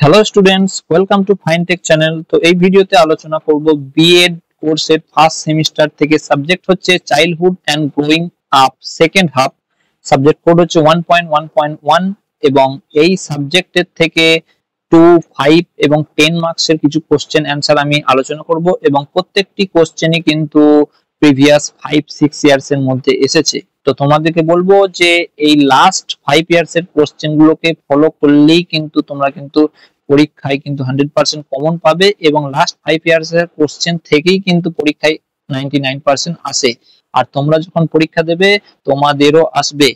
Hello students, welcome to Finetech channel. তো এই ভিডিওতে আলোচনা করব বিএড কোর্সের ফার্স্ট সেমিস্টার থেকে। সাবজেক্ট হচ্ছে childhood and growing up, second half. Subject code হচ্ছে 1.1.1 এবং এই সাবজেক্টের থেকে 2, 5 এবং 10 মার্কসের কিছু কোশ্চেন অ্যান্সার আমি আলোচনা করব এবং প্রত্যেকটি কোশ্চেনই কিন্তু প্রিভিয়াস 5-6 ইয়ার্স এর মধ্যে এসেছে। তো তোমাদেরকে বলবো যে এই লাস্ট 5 ইয়ার্স এর কোশ্চেন গুলোকে ফলো করলেই কিন্তু তোমরা কিন্তু পরীক্ষায় কিন্তু 100% কমন পাবে এবং লাস্ট 5 ইয়ার্স এর কোশ্চেন থেকেই কিন্তু পরীক্ষায় 99% আসে। আর তোমরা যখন পরীক্ষা দেবে তোমাদেরও আসবে।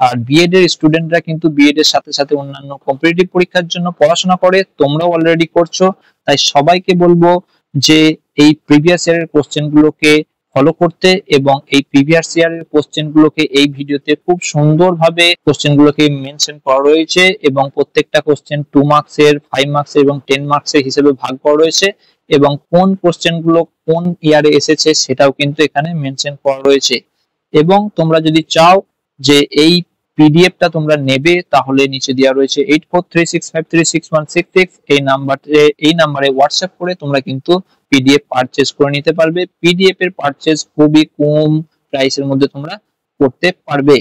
আর বিএড এর স্টুডেন্টরা কিন্তু বিএড এর সাথে সাথে অন্যান্য কম্পিটিটিভ পরীক্ষার জন্য পড়াশোনা করে, তোমরাও অলরেডি করছো। তাই সবাইকে বলবো যে এই প্রিভিয়াস ইয়ারের কোশ্চেন গুলোকে ফলো করতে এবং এই প্রিভিয়াস ইয়ারের কোশ্চেন গুলোকে এই ভিডিওতে খুব সুন্দরভাবে কোশ্চেন গুলোকে মেনশন করা রয়েছে এবং প্রত্যেকটা কোশ্চেন 2 মার্কসের, 5 মার্কসের এবং 10 মার্কসের হিসেবে ভাগ করা রয়েছে এবং কোন কোশ্চেন গুলো কোন ইয়ারে এসেছে সেটাও কিন্তু এখানে মেনশন করা রয়েছে। এবং তোমরা যদি চাও যে এই পিডিএফটা তোমরা নেবে তাহলে নিচে দেওয়া রয়েছে 8436536166 এই নাম্বারে হোয়াটসঅ্যাপ করে তোমরা কিন্তু পিডিএফ পারচেজ করে নিতে পারবে। পিডিএফ এর পারচেজ খুবই কম প্রাইসের মধ্যে তোমরা করতে পারবে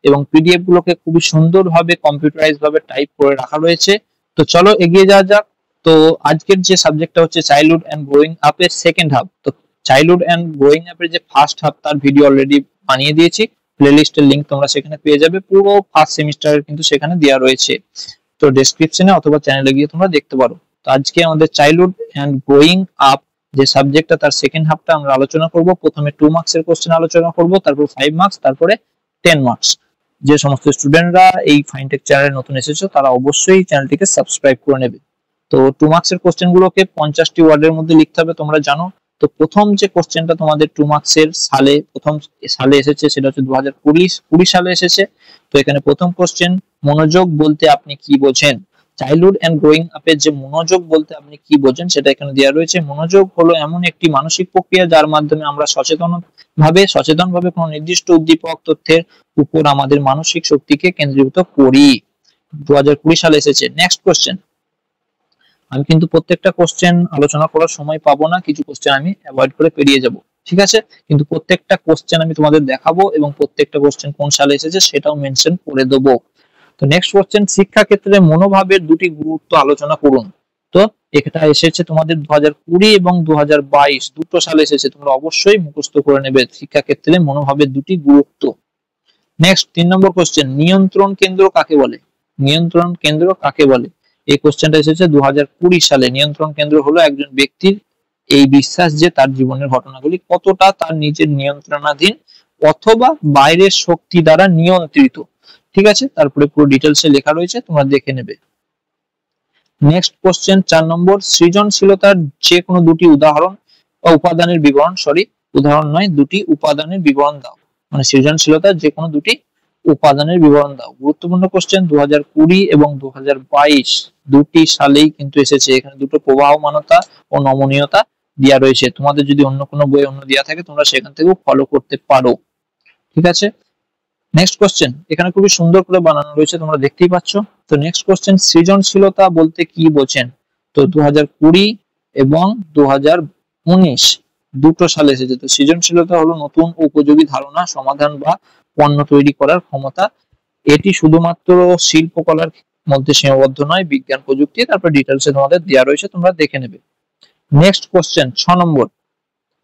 এবং পিডিএফ গুলোকে খুবই সুন্দরভাবে কম্পিউটারাইজ ভাবে টাইপ করে রাখা রয়েছে। তো চলো এগিয়ে যাওয়া যাক। তো আজকের যে সাবজেক্টটা হচ্ছে চাইল্ডহুড এন্ড গ্রোয়িং আপ এর সেকেন্ড হাফ। তো চাইল্ডহুড এন্ড গ্রোয়িং আপ এর যে ফার্স্ট হাফ তার ভিডিও অলরেডি বানিয়ে দিয়েছি, প্লেলিস্টের লিংক তোমরা সেখানে পেয়ে যাবে। পুরো ফার্স্ট সেমিস্টারের কিন্তু সেখানে দেওয়া রয়েছে, তো ডেসক্রিপশনে অথবা চ্যানেলে গিয়ে তোমরা দেখতে পারো। তো আজকে আমাদের চাইল্ডহুড এন্ড গ্রোয়িং আপ যে সাবজেক্টটা তার সেকেন্ড হাফটা আমরা আলোচনা করব। প্রথমে 2 মার্কসের কোশ্চেন আলোচনা করব, তারপর 5 মার্কস, তারপরে 10 মার্কস। যে সমস্ত স্টুডেন্টরা এই ফাইনটেক চ্যানেলে নতুন এসেছো তারা অবশ্যই চ্যানেলটিকে সাবস্ক্রাইব করে নেবে। তো 2 মার্কসের কোশ্চেন গুলোকে 50টি ওয়ার্ডের মধ্যে লিখতে হবে, তোমরা জানো। তো প্রথম যে কোশ্চেনটা তোমাদের 2 মার্কসের প্রথম সালে এসেছে সেটা হচ্ছে 2020 সালে এসেছে। তো এখানে প্রথম কোশ্চেন, মনোযোগ বলতে আপনি কি বোঝেন? চাইল্ডহুড এন্ড গ্রোয়িং আপের যে মনোযোগ বলতে আপনি কি বোঝেন সেটা এখানে দেওয়া রয়েছে। মনোযোগ হলো এমন একটি মানসিক প্রক্রিয়া যার মাধ্যমে আমরা সচেতনভাবে কোনো নির্দিষ্ট উদ্দীপক তথ্যের উপর আমাদের মানসিক শক্তিকে কেন্দ্রীভূত করি। 2020 সালে এসেছে। নেক্সট কোশ্চেন, আমি কিন্তু প্রত্যেকটা কোশ্চেন আলোচনা করার সময় পাবো না, কিছু কোশ্চেন আমি অ্যাভয়েড করে পেরিয়ে যাব, ঠিক আছে? কিন্তু প্রত্যেকটা কোশ্চেন আমি তোমাদের দেখাবো এবং প্রত্যেকটা কোশ্চেন কোন সালে এসেছে সেটাও মেনশন করে দেবো। তো নেক্সট কোশ্চেন, শিক্ষা ক্ষেত্রে মনোভাবের দুটি গুরুত্ব আলোচনা করুন। তো এটা এসেছে তোমাদের 2020 এবং 2022 দুটো সালে এসেছে, তোমরা অবশ্যই মুখস্থ করে নেবে শিক্ষা ক্ষেত্রে মনোভাবের দুটি গুরুত্ব। নেক্সট 3 নম্বর কোশ্চেন, নিয়ন্ত্রণ কেন্দ্র কাকে বলে? নিয়ন্ত্রণ কেন্দ্র কাকে বলে? এই কোশ্চেনটা এসেছে 2020 সালে। নিয়ন্ত্রণ কেন্দ্র হলো একজন ব্যক্তির এই বিশ্বাস যে তার জীবনের ঘটনাগুলি কতটা তার নিজের নিয়ন্ত্রণাধীন অথবা বাইরের শক্তি দ্বারা নিয়ন্ত্রিত, ঠিক আছে? তারপরে পুরো ডিটেলসে লেখা রয়েছে, তোমরা দেখে নেবে। নেক্সট কোশ্চেন 4 নম্বর, সৃজনশীলতার যে কোনো দুটি উদাহরণ বা উপাদানের বিবরণ, উদাহরণ নয়, দুটি উপাদানের বিবরণ দাও। মানে সৃজনশীলতার যে কোনো দুটি উপাদানের বিবরণ দাও। গুরুত্বপূর্ণ কোশ্চেন, 2020 এবং 2022 দুটি সালেই কিন্তু এসেছে। এখানে দুটো প্রবাহমানতা ও নমনীয়তা দেওয়া রয়েছে। তোমাদের যদি অন্য কোনো বই অন্য দেওয়া থাকে তোমরা সেখান থেকেও ফলো করতে পারো, ঠিক আছে? নেক্সট কোশ্চেন, এখানে খুবই সুন্দর করে বানানো রয়েছে, তোমরা দেখতেই পাচ্ছ। তো নেক্সট কোশ্চেন, সৃজনশীলতা বলতে কি বোঝেন? তো 2020 এবং 2019 দুটো সালে এসেছে। তো সৃজনশীলতা হলো নতুন উপযোগী ধারণা, সমাধান বা পণ্য তৈরি করার ক্ষমতা। এটি শুধুমাত্র শিল্পকলার মধ্যে সীমাবদ্ধ নয়, বিজ্ঞান, প্রযুক্তি, তারপর ডিটেলসে তোমাদের দেওয়া রয়েছে, তোমরা দেখে নেবে। নেক্সট কোশ্চেন 6 নম্বর,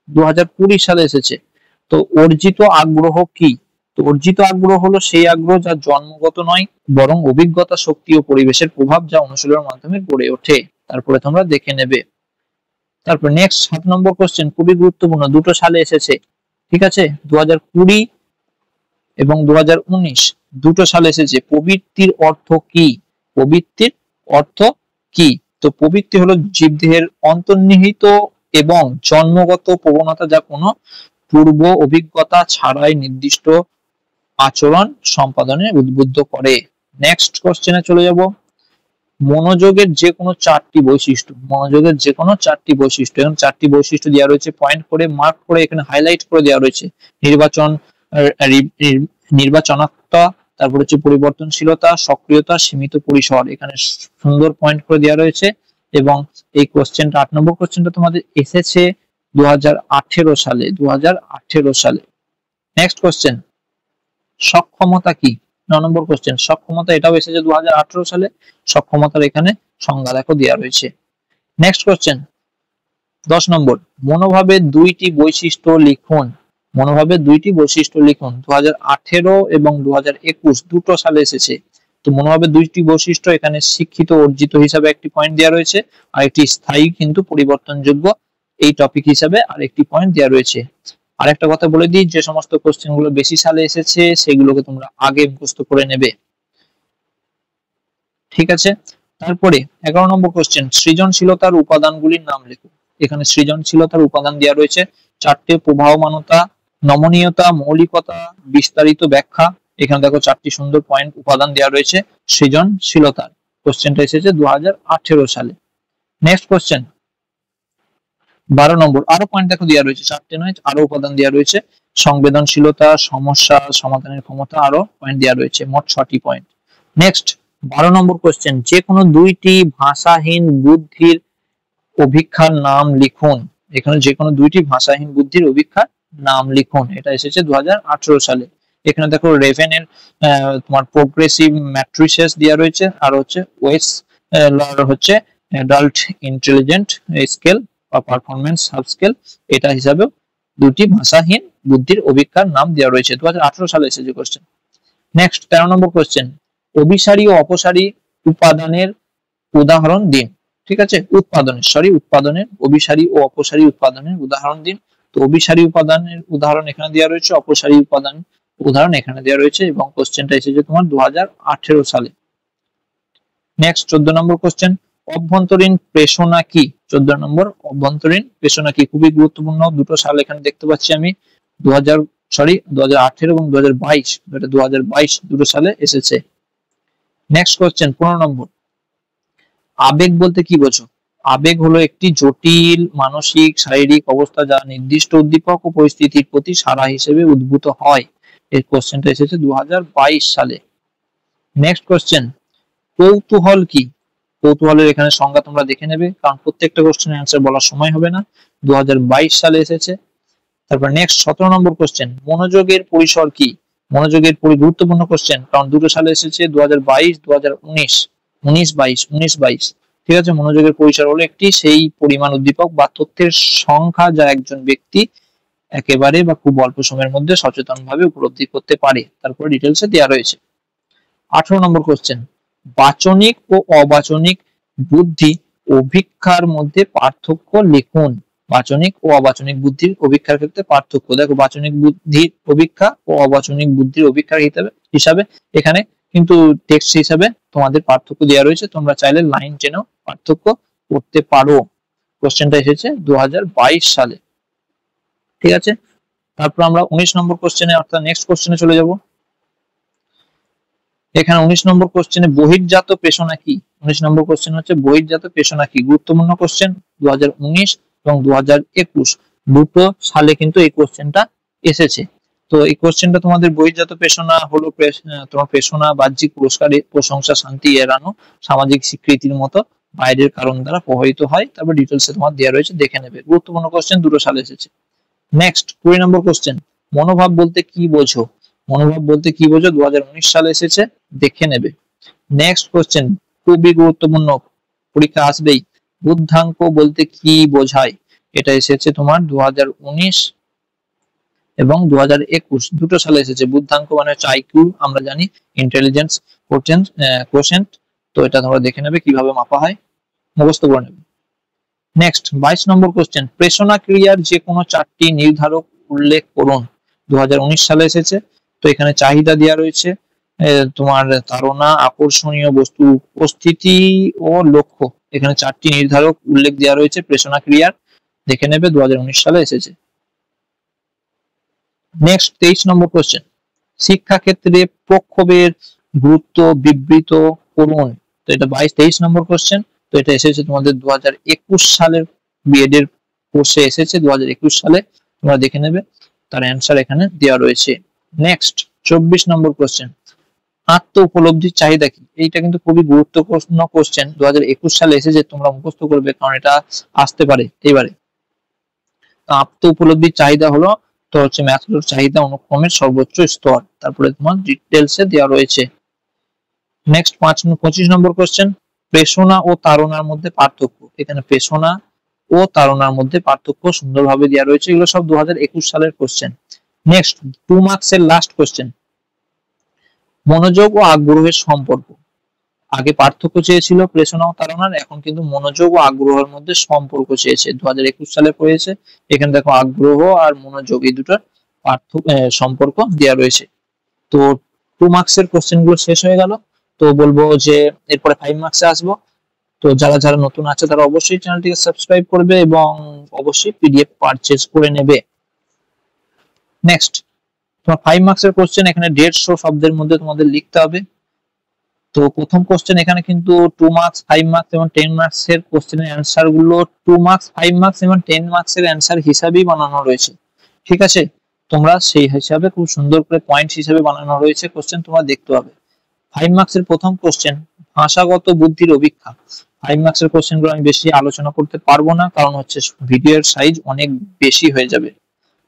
2020 সালে এসেছে। তো অর্জিত আগ্রহ কি? তো অর্জিত আগ্রহ হলো সেই আগ্রহ যা জন্মগত নয় বরং অভিজ্ঞতা, শক্তি ও পরিবেশের প্রভাব যা অনুশীলনের মাধ্যমে গড়ে ওঠে। তারপরে তোমরা দেখে নেবে। তারপর নেক্সট 7 নম্বর কোশ্চেন, খুবই গুরুত্বপূর্ণ, দুটো সালে এসেছে, ঠিক আছে? 2020 এবং 2019 দুটো সালে এসেছে। প্রবৃত্তির অর্থ কি? প্রবৃত্তির অর্থ কি? তো প্রবৃত্তি হলো জীবদেহের অন্তর্নিহিত এবং জন্মগত প্রবণতা যা কোনো পূর্ব অভিজ্ঞতা ছাড়াই নির্দিষ্ট আচরণ সম্পাদনে উদ্বুদ্ধ করে। নেক্সট কোশ্চেনে চলে যাব। মনোযোগের যে কোনো 4টি বৈশিষ্ট্য, মনোযোগের যে কোনো 4টি বৈশিষ্ট্য, এবং 4টি বৈশিষ্ট্য দেওয়া রয়েছে, পয়েন্ট করে মার্ক করে এখানে হাইলাইট করে দেওয়া রয়েছে। নির্বাচনাত্মকতা, তারপর হচ্ছে পরিবর্তনশীলতা, সক্রিয়তা, সীমিত পরিসর, এখানে সুন্দর পয়েন্ট করে দেওয়া রয়েছে। এবং এই কোশ্চেনটা 8 নম্বর কোশ্চেনটা তোমাদের এসেছে 2018 সালে, 2018 সালে। নেক্সট কোশ্চেন, সক্ষমতা কি? 9 নম্বর কোশ্চেন, সক্ষমতা, এটাও এসেছে 2018 সালে। সক্ষমতার এখানে সংজ্ঞা দেখো দেওয়া রয়েছে। নেক্সট কোশ্চেন 10 নম্বর, মনোভাবের দুইটি বৈশিষ্ট্য লিখুন। মনোভাবের দুইটি বৈশিষ্ট্য লিখুন। 2018 এবং 2021 দুটো সালে এসেছে। তো মনোভাবের দুইটি বৈশিষ্ট্য, এখানে শিক্ষিত অর্জিত হিসাবে একটি পয়েন্ট দেওয়া রয়েছে, আর একটি স্থায়ী কিন্তু পরিবর্তনযোগ্য এই টপিক হিসাবে আর একটি পয়েন্ট দেওয়া রয়েছে। আর একটা কথা বলে দিই, যে সমস্ত কোশ্চেন গুলো বেশি সালে এসেছে সেগুলোকে তোমরা আগে মুখস্থ করে নেবে, ঠিক আছে। তারপরে 11 নম্বর কোশ্চেন, সৃজনশীলতার উপাদানগুলির নাম লেখো। এখানে সৃজনশীলতার উপাদান দেওয়া রয়েছে 4টে, প্রবাহমানতা, নমনীয়তা, মৌলিকতা, বিস্তারিত ব্যাখ্যা। এখানে দেখো 4টি সুন্দর পয়েন্ট উপাদান দেওয়া রয়েছে সৃজনশীলতার। কোশ্চেনটা এসেছে 2018 সালে। নেক্সট কোশ্চেন 12 নম্বর, আরো পয়েন্ট দেখো দেওয়া রয়েছে, 4টে নয়, আরো উপাদান দেওয়া রয়েছে। সংবেদনশীলতা, সমস্যা সমাধানের ক্ষমতা, আরো পয়েন্ট দেওয়া রয়েছে, মোট 6টি পয়েন্ট। নেক্সট 12 নম্বর কোশ্চেন, যে কোনো দুইটি ভাষাহীন বুদ্ধির অভিক্ষার নাম লিখুন। এখানে যে কোনো দুইটি ভাষাহীন বুদ্ধির অভিক্ষার নাম লিখুন, এটা এসেছে 2018 সালে। এখানে দেখো রেভেনের তোমার প্রোগ্রেসিভ ম্যাট্রিসেস দেওয়া রয়েছে, আর হচ্ছে ওয়েস হচ্ছে অ্যাডাল্ট ইন্টেলিজেন্ট স্কেল বা পারফরম্যান্স সাব স্কেল, এটা হিসাবে দুটি ভাষাহীন বুদ্ধির অভিক্ষার নাম দেওয়া রয়েছে। 2018 সালে এসেছে কোশ্চেন। নেক্সট 13 নম্বর কোশ্চেন, অভিসারী ও অপসারী উপাদানের উদাহরণ দিন। ঠিক আছে, উৎপাদনের অভিসারী ও অপসারী উৎপাদনের উদাহরণ দিন। তো অভিসারী উপাদানের উদাহরণ এখানে দেওয়া রয়েছে, অপসারী উপাদান উদাহরণ এখানে দেওয়া রয়েছে, এবং কোশ্চেনটা এসেছে তোমার 2018 সালে। নেক্সট 14 নম্বর কোশ্চেন, অভ্যন্তরীণ প্রেষণা কি? 14 নম্বর, অভ্যন্তরীণ প্রেষণা কি? খুবই গুরুত্বপূর্ণ, দুটো সাল এখানে দেখতে পাচ্ছি আমি, 2018 এবং 2022, এটা 2022 দুটো সালে এসেছে। নেক্সট কোশ্চেন 15 নম্বর, আবেগ বলতে কি বোঝো? আবেগ হলো একটি জটিল মানসিক শারীরিক অবস্থা যা নির্দিষ্ট উদ্দীপক ও পরিস্থিতির প্রতি সাড়া হিসেবে উদ্ভূত হয়। এই কোশ্চেনটা এসেছে 2022 সালে। নেক্সট কোশ্চেন, কৌতূহল কি? কৌতূহলের এখানে সংজ্ঞা তোমরা দেখে নেবে, কারণ প্রত্যেকটা কোশ্চেনের অ্যান্সার বলার সময় হবে না। 2022 সালে এসেছে। তারপর নেক্সট 17 নম্বর কোশ্চেন, মনোযোগের পরিসর কি? মনোযোগের গুরুত্বপূর্ণ কোশ্চেন, কারণ দুটো সালে এসেছে, 2022, 2019, 19-22। ঠিক আছে, মনোযোগের পরিসর হলো একটি সেই পরিমাণ উদ্দীপক বা তথ্যের সংখ্যা যা একজন ব্যক্তি একেবারে বা খুব অল্প সময়ের মধ্যে সচেতনভাবে উপলব্ধি করতে পারে। তারপর ডিটেলসে দেওয়া রয়েছে। 18 নম্বর কোশ্চেন, বাচনিক ও অবাচনিক বুদ্ধি অভিক্ষার মধ্যে পার্থক্য লিখুন। বাচনিক ও অবাচনিক বুদ্ধির অভিক্ষার ক্ষেত্রে পার্থক্য দেখো, বাচনিক বুদ্ধির অভিক্ষা ও অবাচনিক বুদ্ধির অভিক্ষার হিসাবে এখানে কিন্তু টেক্সট হিসাবে তোমাদের পার্থক্য দেওয়া রয়েছে, তোমরা চাইলে লাইন টেনেও পার্থক্য করতে পারো। কোশ্চেনটা এসেছে 2022 সালে। ঠিক আছে, তারপর আমরা 19 নম্বর কোশ্চেনে অর্থাৎ নেক্সট কোশ্চেনে চলে যাব। এখানে 19 নম্বর কোশ্চেনে বহির্জাত প্রেষণা কি? 19 নম্বর কোশ্চেন হচ্ছে বহির্জাত প্রেষণা কি? গুরুত্বপূর্ণ কোশ্চেন, 2019 এবং 2021 দুটো সালে কিন্তু এই কোশ্চেনটা এসেছে। তো এই কোশ্চেনটা তোমাদের বহির্জাত প্রেষণা হলো তোমার প্রেষণা বাহ্যিক পুরস্কার, প্রশংসা, শান্তি এড়ানো, সামাজিক স্বীকৃতির মতো বাইরের কারণ দ্বারা প্রভাবিত হয়। তারপর ডিটেলসে তোমার দেওয়া রয়েছে, দেখে নেবে। গুরুত্বপূর্ণ কোশ্চেন, দুটো সালে এসেছে। নেক্সট 20 নম্বর কোশ্চেন, মনোভাব বলতে কি বোঝো? মনোভাব বলতে কি বোঝো? 2019 সালে এসেছে, দেখে নেবে। নেক্সট কোশ্চেন খুবই গুরুত্বপূর্ণ, পরীক্ষা আসবেই, বুদ্ধাঙ্ক বলতে কি বোঝায়? এটা এসেছে তোমার 2019 এবং 2021 দুটো সালে এসেছে। বুদ্ধাঙ্ক মানে হচ্ছে আইকিউ, আমরা জানি ইন্টেলিজেন্স কোশেন্ট। তো এটা তোমরা দেখে নেবে কিভাবে মাপা হয়, মুখস্থ করে নেবে। নেক্সট 22 নম্বর কোশ্চেন, প্রেষণা ক্রিয়ার যে কোনো 4টি নির্ধারক উল্লেখ করুন। 2019 সালে এসেছে। তো এখানে চাহিদা দেওয়া রয়েছে, তোমার ধারণা, আকর্ষণীয় বস্তু উপস্থিতি ও লক্ষ্য। এখানে 4টি নির্ধারক উল্লেখ দেওয়া রয়েছে প্রেষণা ক্রিয়ার, দেখে নেবে, 2019 সালে এসেছে। নেক্সট 23 নম্বর কোশ্চেন, শিক্ষা ক্ষেত্রে প্রক্ষোভের গুরুত্ব বিবৃত করুন। তো এটা 23 নম্বর কোশ্চেন। তো এটা এসেছে তোমাদের 2021 সালের বিএড এর কোর্সে এসেছে, 2021 সালে, তোমরা দেখে নেবে, তার অ্যান্সার এখানে দেওয়া রয়েছে। নেক্সট 24 নম্বর কোশ্চেন, আত্ম উপলব্ধির চাহিদা কি? এইটা কিন্তু খুবই গুরুত্বপূর্ণ কোশ্চেন, 2021 সালে এসেছে, তোমরা মুখস্থ করবে কারণ এটা আসতে পারে এবারে। আত্ম উপলব্ধির চাহিদা হলো তো হচ্ছে ম্যাসলোর চাহিদা অনুক্রমের সর্বোচ্চ স্তর, তারপরে তোমার ডিটেলসে দেওয়া রয়েছে। নেক্সট 25 নম্বর কোশ্চেন, প্রেষণা ও তাড়নার মধ্যে পার্থক্য। এখানে প্রেষণা ও তাড়নার মধ্যে পার্থক্য সুন্দরভাবে দেওয়া রয়েছে, এগুলো সব 2021 সালের কোশ্চেন। নেক্সট 2 মার্কসের লাস্ট কোশ্চেন, মনোযোগ ও আগ্রহের সম্পর্ক। আগে পার্থক্য চেয়েছিল প্রেষণা ও তাড়নার, এখন কিন্তু মনোযোগ ও আগ্রহের মধ্যে সম্পর্ক চেয়েছে, 2021 সালে পড়েছে। এখানে দেখো আগ্রহ আর মনোযোগ এই দুটোর পার্থক্য সম্পর্ক দেওয়া রয়েছে। তো 2 মার্কসের কোশ্চেন গুলো শেষ হয়ে গেল। তো বলবো যে এরপরে 5 মার্কসে আসবো। তো যারা যারা নতুন আছে তারা অবশ্যই চ্যানেলটিকে সাবস্ক্রাইব করবে এবং অবশ্যই পিডিএফ পারচেজ করে নেবে। নেক্সট তোমার 5 মার্কসের কোশ্চেন, এখানে 150 শব্দের মধ্যে তোমাদের লিখতে হবে। তো প্রথম কোশ্চেন এখানে কিন্তু 2 মার্কস, 5 মার্কস এবং 10 মার্কস এর কোশ্চেনের অ্যানসার গুলো 2 মার্কস, 5 মার্কস এবং 10 মার্কস এর অ্যানসার হিসাবেই বানানো রয়েছে, ঠিক আছে? তোমরা সেই হিসাবে খুব সুন্দর করে পয়েন্ট হিসাবে বানানো রয়েছে কোশ্চেন, তোমরা দেখতে পাবে। 5 মার্কস এর প্রথম কোশ্চেন, ভাষাগত বুদ্ধির অভিক্ষা। 5 মার্কস এর কোশ্চেন গুলো আমি বেশি আলোচনা করতে পারবো না, কারণ হচ্ছে ভিডিওর সাইজ অনেক বেশি হয়ে যাবে,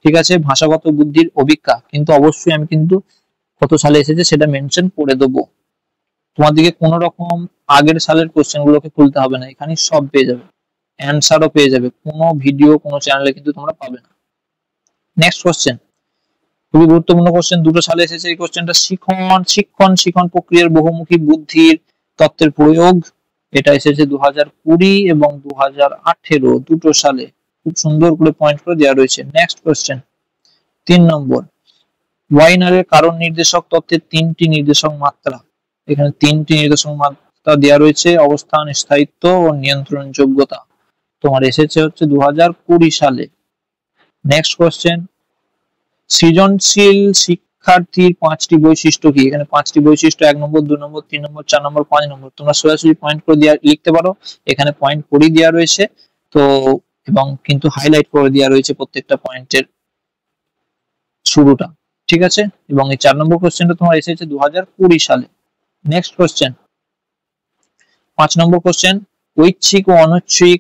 ঠিক আছে? ভাষাগত বুদ্ধির অভিক্ষা কিন্তু অবশ্যই আমি কিন্তু কত সালে এসেছে সেটা মেনশন করে দেবো। তোমাদেরকে কোনো রকম আগের সালের কোশ্চেন গুলোকে খুলতে হবে না, এখানে সব পেয়ে যাবে, অ্যানসারও পেয়ে যাবে, কোনো ভিডিও কোনো চ্যানেলে কিন্তু তোমরা পাবে না। নেক্সট কোশ্চেন, খুবই গুরুত্বপূর্ণ কোশ্চেন, 2 সালে এসেছে এই কোশ্চেনটা, শিক্ষণ প্রক্রিয়ার বহুমুখী বুদ্ধির তত্ত্বের প্রয়োগ। এটা এসেছে 2020 এবং 2018 2 সালে, খুব সুন্দর করে পয়েন্ট করে দেওয়া রয়েছে। নেক্সট কোশ্চেন 3 নম্বর, ওয়াইনারের কারণ নির্দেশক তত্ত্বের 3টি নির্দেশক মাত্রা। এখানে 3টি নির্দেশক মাত্রা দেওয়া রয়েছে, অবস্থান, স্থায়িত্ব ও নিয়ন্ত্রণ যোগ্যতা। তোমার এসেছে হচ্ছে 2020 সালে। নেক্সট কোশ্চেন, সৃজনশীল শিক্ষার্থীর 5টি বৈশিষ্ট্য কি? এখানে 5টি বৈশিষ্ট্য, 1 নম্বর, 2 নম্বর, 3 নম্বর, 4 নম্বর, 5 নম্বর। তোমরা সরাসরি পয়েন্ট করে লিখতে পারো, এখানে পয়েন্ট করে দেওয়া রয়েছে। তো এবং কিন্তু হাইলাইট করে দেওয়া রয়েছে প্রত্যেকটা পয়েন্টের শুরুটা, ঠিক আছে? এবং এই 4 নম্বর কোশ্চেনটা তোমার এসেছে 2020 সালে। নেক্সট কোশ্চেন 5 নম্বর কোশ্চেন, ঐচ্ছিক ও অনৈচ্ছিক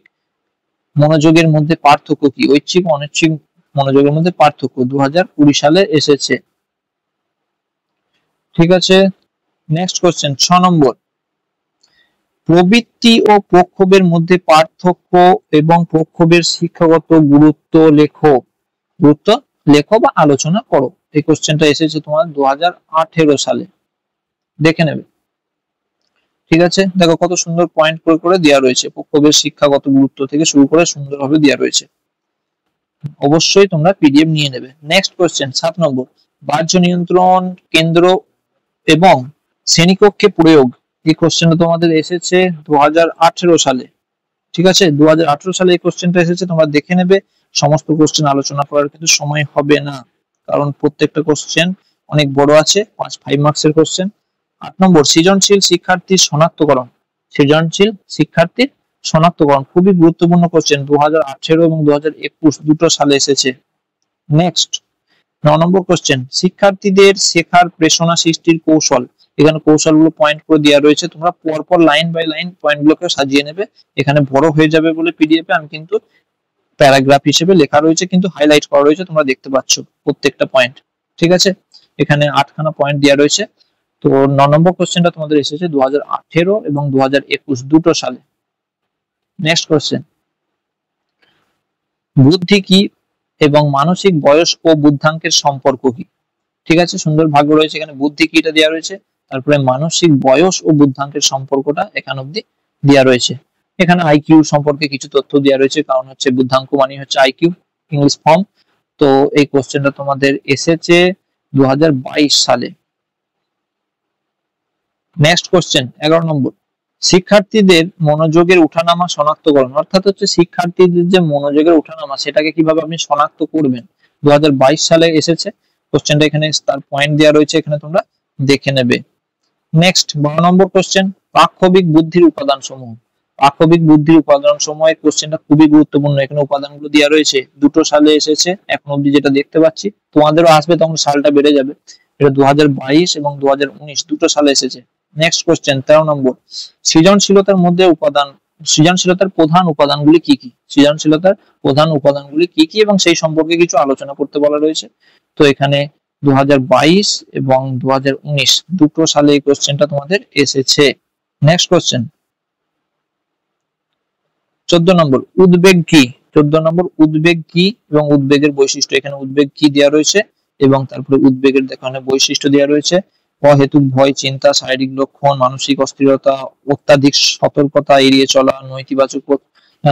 মনোযোগের মধ্যে পার্থক্য কি? ঐচ্ছিক ও অনৈচ্ছিক মনোযোগের মধ্যে পার্থক্য 2020 সালে এসেছে, ঠিক আছে? নেক্সট কোশ্চেন 6 নম্বর, প্রবৃত্তি ও প্রক্ষোভের মধ্যে পার্থক্য এবং প্রক্ষোভের শিক্ষাগত গুরুত্ব লেখো বা আলোচনা করো। এই কোশ্চেনটা এসেছে তোমার 2018 সালে, দেখে নেবে, ঠিক আছে? দেখো কত সুন্দর পয়েন্ট করে করে দেওয়া রয়েছে, প্রক্ষোভের শিক্ষাগত গুরুত্ব থেকে শুরু করে সুন্দরভাবে দেওয়া রয়েছে, অবশ্যই তোমরা পিডিএফ নিয়ে নেবে। নেক্সট কোশ্চেন 7 নম্বর, বাহ্য নিয়ন্ত্রণ কেন্দ্র এবং শ্রেণীকক্ষে প্রয়োগ। এই কোশ্চেনটা তোমাদের এসেছে 2018 সালে, ঠিক আছে? 2018 সালে এই কোশ্চেনটা এসেছে, তোমরা দেখে নেবে। সমস্ত কোশ্চেন আলোচনা করার কিন্তু সময় হবে না, কারণ প্রত্যেকটা কোশ্চেন অনেক বড় আছে, 5 মার্কসের কোশ্চেন। 8 নম্বর, সৃজনশীল শিক্ষার্থীর শনাক্তকরণ। সৃজনশীল শিক্ষার্থীর শনাক্তকরণ খুবই গুরুত্বপূর্ণ কোশ্চেন, 2018 এবং 2021 2 সালে এসেছে। নেক্সট 9 নম্বর কোশ্চেন, শিক্ষার্থীদের শেখার প্রেরণা সৃষ্টির কৌশল। এখানে কৌশলগুলো পয়েন্ট করে দেওয়া রয়েছে, তোমরা পরপর লাইন বাই লাইন পয়েন্টগুলোকে সাজিয়ে নেবে। এখানে বড় হয়ে যাবে বলে পিডিএফ এ আমি কিন্তু প্যারাগ্রাফ হিসেবে লেখা রয়েছে, কিন্তু হাইলাইট করা রয়েছে, তোমরা দেখতে পাচ্ছ প্রত্যেকটা পয়েন্ট, ঠিক আছে? এখানে 8খানা পয়েন্ট দেওয়া রয়েছে। তো 9 নম্বর কোশ্চেনটা তোমাদের এসেছে 2018 এবং 2021 2 সালে। নেক্সট কোশ্চেন, বুদ্ধি কি এবং মানসিক বয়স ও বুদ্ধাঙ্কের সম্পর্ক কি? ঠিক আছে, সুন্দর ভাগ রয়েছে, এখানে বুদ্ধি কি এটা দেওয়া রয়েছে, তারপরে মানসিক বয়স ও বুদ্ধাঙ্কের সম্পর্কটা এখান অবধি দেওয়া রয়েছে। এখানে আইকিউ সম্পর্কে কিছু তথ্য দেওয়া রয়েছে, কারণ হচ্ছে বুদ্ধাঙ্ক মানে হচ্ছে আইকিউ ইংলিশ ফর্ম। তো এই কোশ্চেনটা তোমাদের এসেছে 2022 সালে। নেক্সট কোশ্চেন 11 নম্বর, শিক্ষার্থীদের মনোযোগের উঠানামা শনাক্তকরণ। অর্থাৎ হচ্ছে শিক্ষার্থীদের যে মনোযোগের উঠানামা সেটাকে কিভাবে আপনি শনাক্ত করবেন, 2022 সালে এসেছে কোশ্চেনটা, এখানে তার পয়েন্ট দেওয়া রয়েছে, এখানে তোমরা দেখে নেবে। নেক্সট 12 নম্বর কোশ্চেন, পাক্ষবিক বুদ্ধির উপাদান সমূহ। পাক্ষবিক বুদ্ধির উপাদান সমূহের কোশ্চেনটা খুবই গুরুত্বপূর্ণ, এখানে উপাদানগুলো দেওয়া রয়েছে, 2 সালে এসেছে এখন অবধি যেটা দেখতে পাচ্ছি, তোমাদেরও আসবে তখন সালটা বেড়ে যাবে। এটা 2022 এবং 2019 দুটো সালে এসেছে। নেক্সট কোশ্চেন 13 নম্বর, সৃজনশীলতার মধ্যে সৃজনশীলতার প্রধান উপাদানগুলি কি কি? সৃজনশীলতার প্রধান উপাদানগুলি কি কি এবং সেই সম্পর্কে কিছু আলোচনা করতে বলা রয়েছে। তো এখানে 2022 এবং 2019 দুটো সালে এই কোশ্চেনটা তোমাদের এসেছে। নেক্সট কোশ্চেন 14 নম্বর, উদ্বেগ কি? 14 নম্বর, উদ্বেগ কি এবং উদ্বেগের বৈশিষ্ট্য। এখানে উদ্বেগ কি দেওয়া রয়েছে এবং তারপরে উদ্বেগের দেখানো বৈশিষ্ট্য দেওয়া রয়েছে। অহেতুক ভয়, চিন্তা, শারীরিক লক্ষণ, মানসিক অস্থিরতা, অত্যাধিক সতর্কতা এড়িয়ে চলা, নৈতিবাচক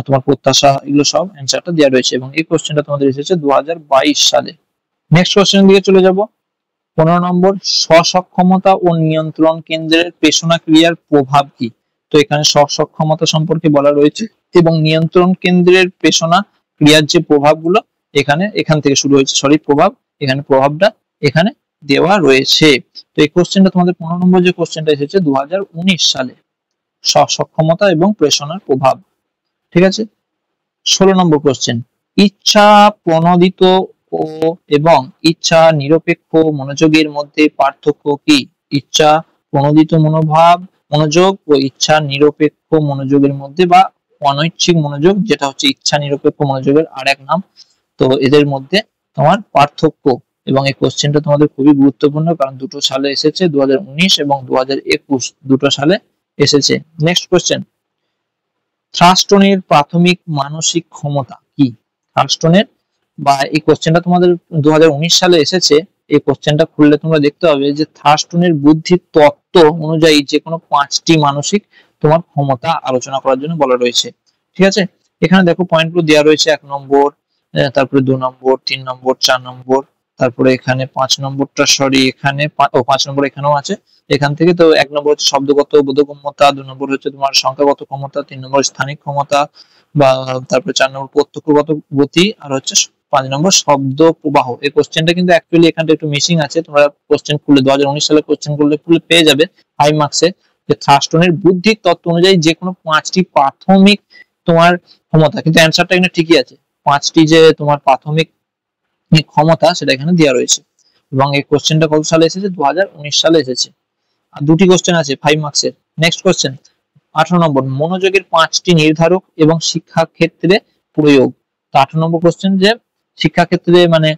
তোমার প্রত্যাশা, এগুলো সব অ্যান্সারটা দেওয়া রয়েছে এবং এই কোশ্চেনটা তোমাদের এসেছে 2022 সালে। নেক্সট কোশ্চেন দিকে চলে যাব। 15 নম্বর, স্বসক্ষমতা ও নিয়ন্ত্রণ কেন্দ্রের পেশনা ক্রিয়ার প্রভাব কি? তো এখানে স্বসক্ষমতা সম্পর্কে বলা রয়েছে এবং নিয়ন্ত্রণ কেন্দ্রের পেশনা ক্রিয়ার যে প্রভাবগুলো এখান থেকে শুরু হয়েছে, প্রভাব, এখানে প্রভাবটা এখানে দেওয়া রয়েছে। তো এই কোশ্চেনটা তোমাদের 15 নম্বর যে কোশ্চেনটা এসেছে 2019 সালে, স্বসক্ষমতা এবং পেশনার প্রভাব। ঠিক আছে। 16 নম্বর কোশ্চেন, ইচ্ছা প্রণোদিত ও এবং ইচ্ছা নিরপেক্ষ মনোযোগের মধ্যে পার্থক্য কি? ইচ্ছা প্রণোদিত মনোযোগ ও ইচ্ছা নিরপেক্ষ মনোযোগের মধ্যে, বা অনৈচ্ছিক মনোযোগ, যেটা হচ্ছে ইচ্ছা নিরপেক্ষ মনোযোগের আরেক নাম, তো এদের মধ্যে তোমার পার্থক্য। এবং এই কোশ্চেনটা তোমাদের খুবই গুরুত্বপূর্ণ, কারণ দুটো সালে এসেছে, 2019 এবং 2021 দুটো সালে এসেছে। নেক্সট কোশ্চেন, থ্রাস্টনের প্রাথমিক মানসিক ক্ষমতা কি? থ্রাস্টনের, বা এই কোশ্চেনটা তোমাদের 2019 সালে এসেছে। এই কোশ্চেনটা খুললে তোমরা দেখতে পাবে যে থ্রাস্টনের বুদ্ধির তত্ত্ব অনুযায়ী যে কোনো 5টি মানসিক তোমার ক্ষমতা আলোচনা করার জন্য বলা রয়েছে। ঠিক আছে। এখানে দেখো পয়েন্টগুলো দেওয়া রয়েছে, 1 নম্বর, তারপরে 2 নম্বর, 3 নম্বর, 4 নম্বর, তারপরে এখানে 5 নম্বরটা, এখানে 5 নম্বর এখানেও আছে। এখান থেকে তো 1 নম্বর হচ্ছে শব্দগত বোধগম্যতা, 2 নম্বর হচ্ছে তোমার সংখ্যাগত ক্ষমতা, 3 নম্বর স্থানিক ক্ষমতা, বা তারপরে 4 নম্বর প্রত্যক্ষগত গতি, আর হচ্ছে 5 নম্বর শব্দ প্রবাহ। এই কোশ্চেনটা কিন্তু অ্যাকচুয়ালি এখানটা একটু মিসিং আছে, তোমরা কোশ্চেন খুললে 2019 সালের কোশ্চেন খুললে পেয়ে যাবে 5 মার্কসে, যে থ্রাস্টনের বুদ্ধির তত্ত্ব অনুযায়ী যে কোনো 5টি প্রাথমিক তোমার ক্ষমতা, কিন্তু অ্যানসারটা এখানে ঠিকই আছে, 5টি যে তোমার প্রাথমিক ক্ষমতা সেটা এখানে দেওয়া রয়েছে। এবং এই কোশ্চেনটা কত সালে এসেছে? 2019 সালে এসেছে। আর দুটি কোশ্চেন আছে 5 মার্কসের। নেক্সট কোশ্চেন 18 নম্বর, মনোযোগের 5টি নির্ধারক এবং শিক্ষা ক্ষেত্রে প্রয়োগ। তো 18 নম্বর কোশ্চেন, যে শিক্ষা ক্ষেত্রে মানে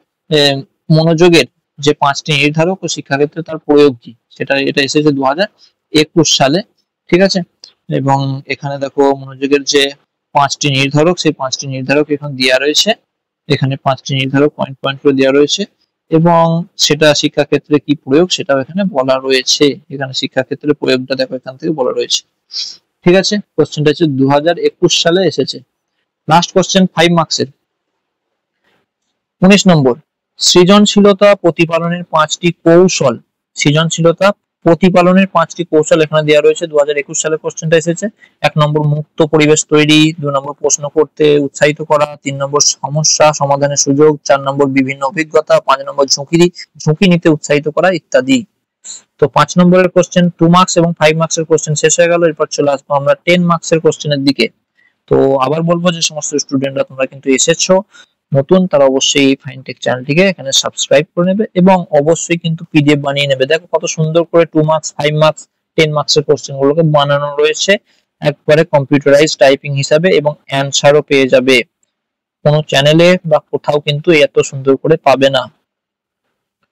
মনোযোগের যে 5টি নির্ধারক ও শিক্ষা ক্ষেত্রে তার প্রয়োগ কি, এটা এসেছে 2021 সালে। ঠিক আছে। এবং এখানে দেখো মনোযোগের যে 5টি নির্ধারক, সেই 5টি নির্ধারক এখানে দেওয়া রয়েছে, এখানে 5টি নির্ধারক পয়েন্ট পয়েন্ট করে দেওয়া রয়েছে, এবং সেটা শিক্ষাক্ষেত্রে কি প্রয়োগ সেটাও এখানে বলা রয়েছে। এখানে শিক্ষাক্ষেত্রে প্রয়োগটা দেখো এখান থেকে বলা রয়েছে। ঠিক আছে। কোশ্চেনটা হচ্ছে 2021 সালে এসেছে। লাস্ট কোশ্চেন 5 মার্কসের 19 নম্বর, সৃজনশীলতা প্রতিপালনের 5টি কৌশল। সৃজনশীলতা প্রতিপালনের 5টি কৌশল এখানে দেওয়া রয়েছে, 2021 সালে কোশ্চেনটা এসেছে। 1 নম্বর, মুক্ত পরিবেশ তৈরি, 2 নম্বর, প্রশ্ন করতে উৎসাহিত করা, 3 নম্বর, সমস্যা সমাধানের সুযোগ, 4 নম্বর, বিভিন্ন অভিজ্ঞতা, 5 নম্বর, ঝুঁকি নিতে উৎসাহিত করা ইত্যাদি। তো 5 নম্বরের কোশ্চেন 2 মার্কস এবং 5 মার্কসের কোশ্চেন শেষ হয়ে গেল। এরপর চলে আসবো আমরা 10 মার্কসের কোশ্চেনের দিকে। তো আবার বলবো যে সমস্ত স্টুডেন্টরা তোমরা কিন্তু এসেছো নতুন, তারা অবশ্যই ফাইনটেক চ্যানেলটিকে এখানে সাবস্ক্রাইব করে নেবে এবং অবশ্যই কিন্তু পিডিএফ বানিয়ে নেবে। দেখো কত সুন্দর করে 2 মার্কস, 5 মার্কস, 10 মার্কসের কোশ্চেন গুলোকে বানানো রয়েছে একবারে কম্পিউটারাইজড টাইপিং হিসাবে, এবং অ্যানসারও পেয়ে যাবে। কোনো চ্যানেলে বা কোথাও কিন্তু এত সুন্দর করে পাবে না।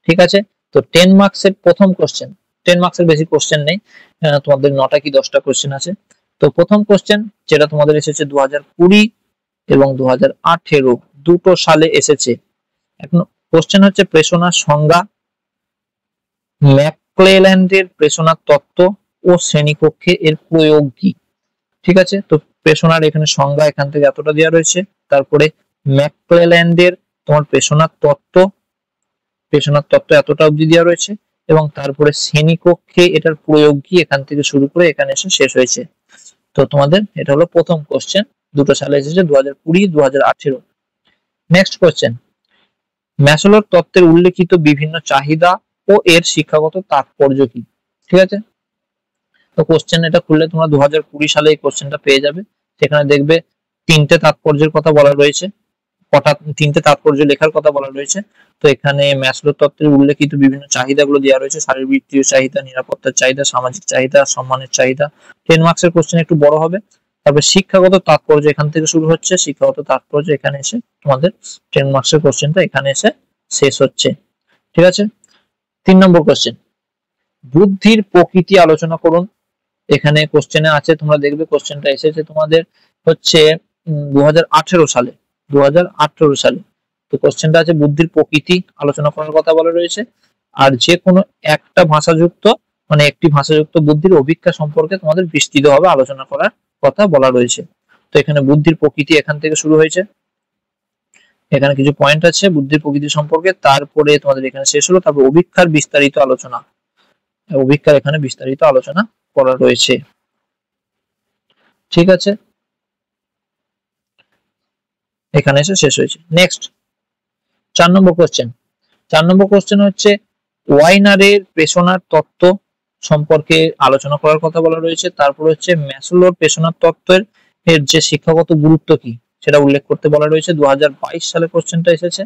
ঠিক আছে। তো 10 মার্কসের প্রথম কোশ্চেন, 10 মার্কসের বেশি কোশ্চেন নেই, তোমাদের 9টা কি 10টা কোশ্চেন আছে। তো প্রথম কোশ্চেন যেটা তোমাদের এসেছে 2020 এবং 2018 দুটো সালে এসেছে। এখন কোশ্চেন হচ্ছে প্রেষণার সংজ্ঞা, ম্যাকক্লেল্যান্ডের প্রেষণার তত্ত্ব ও শ্রেণীকক্ষে এর প্রয়োগ কি। ঠিক আছে। তো প্রেষণার এখানে সংজ্ঞা এখান থেকে এতটা দেওয়া রয়েছে, তারপরে ম্যাকক্লেল্যান্ডের তোমার প্রেষণার তত্ত্ব এতটা অবধি দেওয়া রয়েছে, এবং তারপরে শ্রেণীকক্ষে এটার প্রয়োগ কি এখান থেকে শুরু করে এখানে এসে শেষ হয়েছে। তো তোমাদের এটা হলো প্রথম কোশ্চেন, দুটো সালে এসেছে, 2020, 2018। নেক্সট কোশ্চেন, ম্যাসলোর তত্ত্বের উল্লেখিত বিভিন্ন চাহিদা ও এর শিক্ষাগত তাৎপর্য কি। ঠিক আছে। তো কোশ্চেন এটা খুললে তোমরা 2020 সালে এই কোশ্চেনটা পেয়ে যাবে, সেখানে দেখবে 3টে তাৎপর্যের কথা বলা রয়েছে। কটা তিনটে তাৎপর্য লেখার কথা বলা রয়েছে। তো এখানে ম্যাসলো তত্ত্বের উল্লেখিত বিভিন্ন চাহিদাগুলো দেওয়া রয়েছে, শারীরবৃত্তীয় চাহিদা, নিরাপত্তার চাহিদা, সামাজিক চাহিদা, সম্মানের চাহিদা। 10 মার্কসের কোশ্চেন একটু বড় হবে। তারপর শিক্ষাগত তাৎপর্য এখান থেকে শুরু হচ্ছে, শিক্ষাগত তাৎপর্য এখানে এসে তোমাদের 10 মার্কসের কোশ্চেনটা এখানে এসে শেষ হচ্ছে। ঠিক আছে, 3 নম্বর কোশ্চেন, বুদ্ধির প্রকৃতি আলোচনা করুন। এখানে কোশ্চেনে আছে, তোমরা দেখবে কোশ্চেনটা এসেছে তোমাদের হচ্ছে 2018 সালে, 2018 সালে। তো কোশ্চেনটা আছে বুদ্ধির প্রকৃতি আলোচনা করার কথা বলা রয়েছে। আর যে কোনো একটা ভাষাযুক্ত মানে একটি ভাষাযুক্ত বুদ্ধির অভিজ্ঞতা সম্পর্কে তোমাদের বিস্তৃতভাবে আলোচনা করার কথা বলা রয়েছে। তো এখানে বুদ্ধির প্রকৃতি এখান থেকে শুরু হয়েছে, এখানে কিছু পয়েন্ট আছে বুদ্ধির প্রকৃতি সম্পর্কে, তারপরে তোমাদের এখানে শেষ হলো। তারপর অভিজ্ঞতার বিস্তারিত আলোচনা, অভিজ্ঞতার এখানে বিস্তারিত আলোচনা করা রয়েছে। ঠিক আছে, এখানে এসে শেষ হয়েছে। নেক্সট 4 নম্বর কোশ্চেন। 4 নম্বর কোশ্চেন হচ্ছে ওয়াইনারের পেশনার তত্ত্ব সম্পর্কে আলোচনা করার কথা বলা রয়েছে। তারপর হচ্ছে ম্যাসলোর পেশনার তত্ত্বের এর যে শিক্ষাগত গুরুত্ব কি সেটা উল্লেখ করতে বলা রয়েছে। 2022 সালে কোশ্চেনটা এসেছে।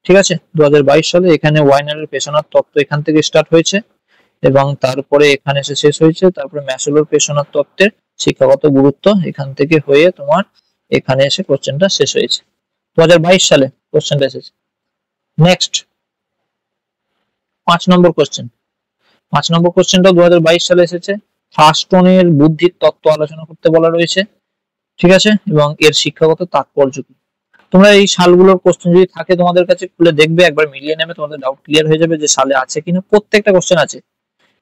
ঠিক আছে, 2022 সালে এখানে ওয়াইনারের পেশনার তত্ত্ব এখান থেকে স্টার্ট হয়েছে এবং তারপরে এখানে এসে শেষ হয়েছে। তারপরে ম্যাসলোর পেশনার তত্ত্বের শিক্ষাগত গুরুত্ব এখান থেকে হয়ে তোমার এখানে এসে কোশ্চেনটা শেষ হয়েছে। 2022 সালে কোশ্চেনটা এসেছে। নেক্সট 5 নম্বর কোশ্চেন। 5 নম্বর কোশ্চেনটাও 2022 সালে এসেছে। থার্স্টনের বুদ্ধির তত্ত্ব আলোচনা করতে বলা রয়েছে। ঠিক আছে, এবং এর শিক্ষাগত তাৎপর্য কি। তোমরা এই সালগুলোর কোশ্চেন যদি থাকে তোমাদের কাছে খুলে দেখবে, একবার মিলিয়ে নেবে, তোমাদের ডাউট ক্লিয়ার হয়ে যাবে যে সালে আছে কিনা। প্রত্যেকটা কোশ্চেন আছে,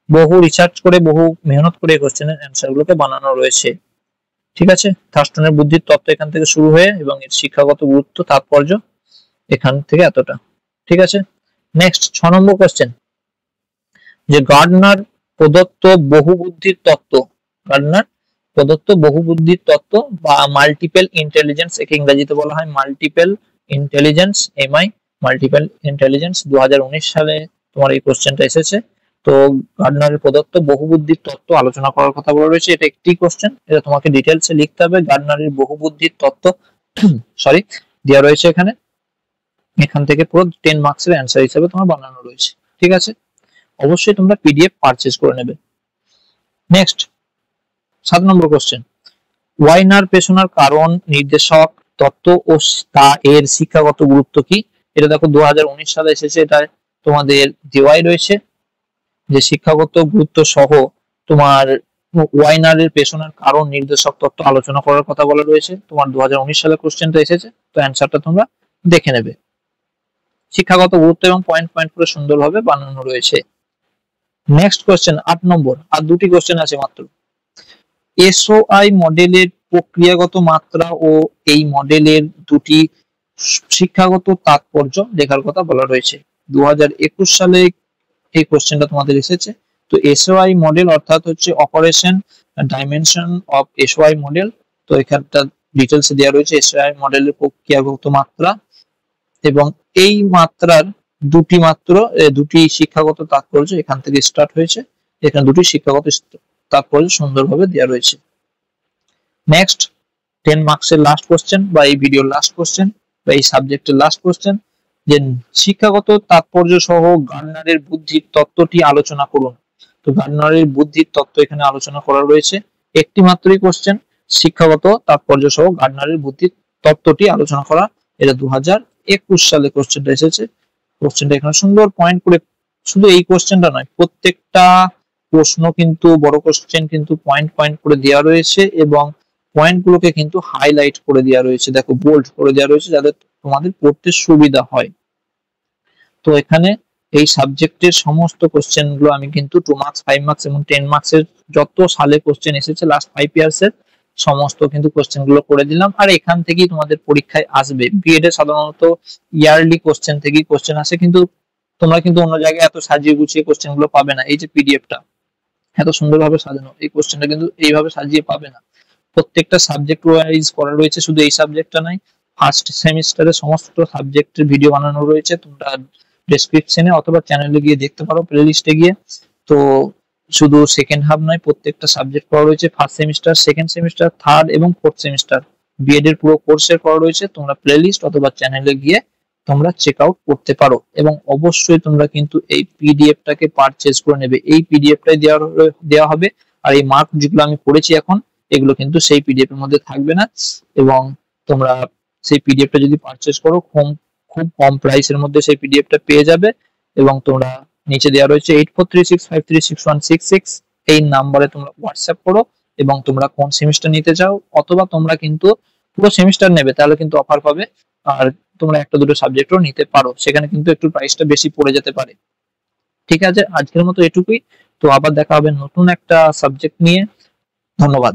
বহু রিসার্চ করে বহু মেহনত করে এই কোশ্চেনের অ্যান্সার গুলোকে বানানো রয়েছে। ঠিক আছে, থার্স্টনের বুদ্ধির তত্ত্ব এখান থেকে শুরু হয়ে এবং এর শিক্ষাগত গুরুত্ব তাৎপর্য এখান থেকে এতটা। ঠিক আছে, নেক্সট 6 নম্বর কোশ্চেন, যে গার্ডনার প্রদত্ত বহুবুদ্ধির তত্ত্ব, গার্ডনার প্রদত্ত বহুবুদ্ধির তত্ত্ব বা মাল্টিপল ইন্টেলিজেন্স, একে ইংরেজিতে বলা হয় multiple intelligence, MI, multiple intelligence. 2019 সালে তোমার এই কোশ্চেনটা এসেছে। তো গার্ডনারের প্রদত্ত বহুবুদ্ধির তত্ত্ব আলোচনা করার কথা বলা রয়েছে। এটা একটি কোশ্চেন, এটা তোমাকে ডিটেলসে লিখতে হবে। গার্ডনারের বহুবুদ্ধির তত্ত্ব সরি দেওয়া রয়েছে এখানে, এখান থেকে পুরো 10 মার্কসের অ্যান্সার হিসেবে তোমার বানানো রয়েছে। ঠিক আছে, অবশ্যই তোমরা পিডিএফ পারচেজ করে নেবে। নেক্সট 7 নম্বর কোশ্চেন, ওয়াইনার পেশনার কারণ, নির্দেশক, তত্ত্ব ও তা এর শিক্ষাগত গুরুত্ব কি। এটা দেখো 2019 সালে এসেছে, এটা তোমাদের দেওয়াই রয়েছে যে শিক্ষাগত গুরুত্ব সহ তোমার ওয়াইনারের পেশনার কারণ, নির্দেশক, তত্ত্ব আলোচনা করার কথা বলা রয়েছে। তোমার 2019 সালে কোশ্চেনটা এসেছে, তো অ্যান্সারটা তোমরা দেখে নেবে। শিক্ষাগত গুরুত্ব এবং পয়েন্ট পয়েন্ট করে সুন্দরভাবে বানানো রয়েছে। নেক্সট কোশ্চেন 8 নম্বর, আর দুটি কোশ্চেন আছে মাত্র। এসওআই মডেলের প্রক্রিয়াগত মাত্রা ও এই মডেলের দুটি শিক্ষাগত তাৎপর্য লেখার কথা বলা রয়েছে। 2021 সালে এই কোশ্চেনটা তোমাদের এসেছে। তো এসওআই মডেল অর্থাৎ হচ্ছে operation dimension of SOI model. তো এখানটা ডিটেলস দেওয়া রয়েছে এসওআই মডেলের প্রক্রিয়াগত মাত্রা এবং এই মাত্রার দুটি শিক্ষাগত তাৎপর্য এখান থেকে স্টার্ট হয়েছে। এখানে দুটি শিক্ষাগত তাৎপর্য সুন্দরভাবে দেওয়া রয়েছে। নেক্সট 10 মার্কসের লাস্ট কোশ্চেন বা এই ভিডিওর লাস্ট কোশ্চেন বা এই সাবজেক্টের লাস্ট কোশ্চেন, যে শিক্ষাগত তাৎপর্য সহ গার্ডনারের বুদ্ধির তত্ত্বটি আলোচনা করুন। তো গার্ডনারের বুদ্ধির তত্ত্ব এখানে আলোচনা করা রয়েছে। একটি মাত্রই কোশ্চেন, শিক্ষাগত তাৎপর্য সহ গার্ডনারের বুদ্ধির তত্ত্বটি আলোচনা করা। এটা 2021 সালে কোশ্চেনটা এসেছে। কোশ্চেনটা এখানে সুন্দর পয়েন্ট করে, শুধু এই কোশ্চেনটা নয়, প্রত্যেকটা প্রশ্ন কিন্তু বড় কোশ্চেন কিন্তু পয়েন্ট পয়েন্ট করে দেওয়া রয়েছে এবং পয়েন্টগুলোকে কিন্তু হাইলাইট করে দেওয়া রয়েছে, দেখো বোল্ড করে দেওয়া রয়েছে, যাতে তোমাদের পড়তে সুবিধা হয়। তো এখানে এই সাবজেক্টের সমস্ত কোশ্চেন গুলো আমি কিন্তু 2 মার্কস, 5 মার্কস এবং 10 মার্কসের যত সালে কোশ্চেন এসেছে লাস্ট 5 ইয়ার্স এর সমস্ত কিন্তু কোশ্চেন গুলো করে দিলাম। আর এখান থেকেই তোমাদের পরীক্ষায় আসবে। বিএড এ সাধারণত ইয়ারলি কোশ্চেন থেকেই কোশ্চেন আসে, কিন্তু তোমরা কিন্তু অন্য জায়গায় এত সাজিয়ে গুছিয়ে কোশ্চেন গুলো পাবে না। এই যে পিডিএফটা এত সুন্দরভাবে সাজানো, এই কোশ্চেনটা কিন্তু এইভাবে সাজিয়ে পাবে না। প্রত্যেকটা সাবজেক্ট ওয়াইজ করা রয়েছে, শুধু এই সাবজেক্টটা নাই, ফার্স্ট সেমিস্টারে সমস্ত সাবজেক্টের ভিডিও বানানো রয়েছে। তোমরা ডেসক্রিপশনে অথবা চ্যানেলে গিয়ে দেখতে পারো, প্লেলিস্টে গিয়ে। তো শুধু সেকেন্ড হাফ নয়, প্রত্যেকটা সাবজেক্ট করা রয়েছে, first semester, second semester, third এবং ফোর্থ সেমিস্টার বিএড এর পুরো কোর্সের করা রয়েছে, তোমরা প্লেলিস্ট অথবা চ্যানেলে গিয়ে তোমরা চেক আউট করতে পারো। এবং অবশ্যই তোমরা কিন্তু এই পিডিএফটাকে পারচেজ করে নেবে, এই পিডিএফটাই দেওয়া হবে। আর এই মার্ক যেগুলো আমি করেছি এখন, এগুলো কিন্তু সেই পিডিএফ এর মধ্যে থাকবে না। এবং তোমরা সেই পিডিএফটা যদি পারচেজ করো খুব কম প্রাইসের মধ্যে সেই পিডিএফটা পেয়ে যাবে। এবং তোমরা নিচে দেওয়া রয়েছে 8436536166, এই নাম্বারে তোমরা হোয়াটসঅ্যাপ করো এবং তোমরা কোন সেমিস্টার নিতে চাও, অথবা তোমরা কিন্তু পুরো সেমিস্টার নেবে তাহলে কিন্তু অফার পাবে। আর তোমরা একটা দুটো সাবজেক্টও নিতে পারো, সেখানে কিন্তু একটু প্রাইসটা বেশি পড়ে যেতে পারে। ঠিক আছে, আজকের মতো এটুকুই। তো আবার দেখা হবে নতুন একটা সাবজেক্ট নিয়ে। ধন্যবাদ।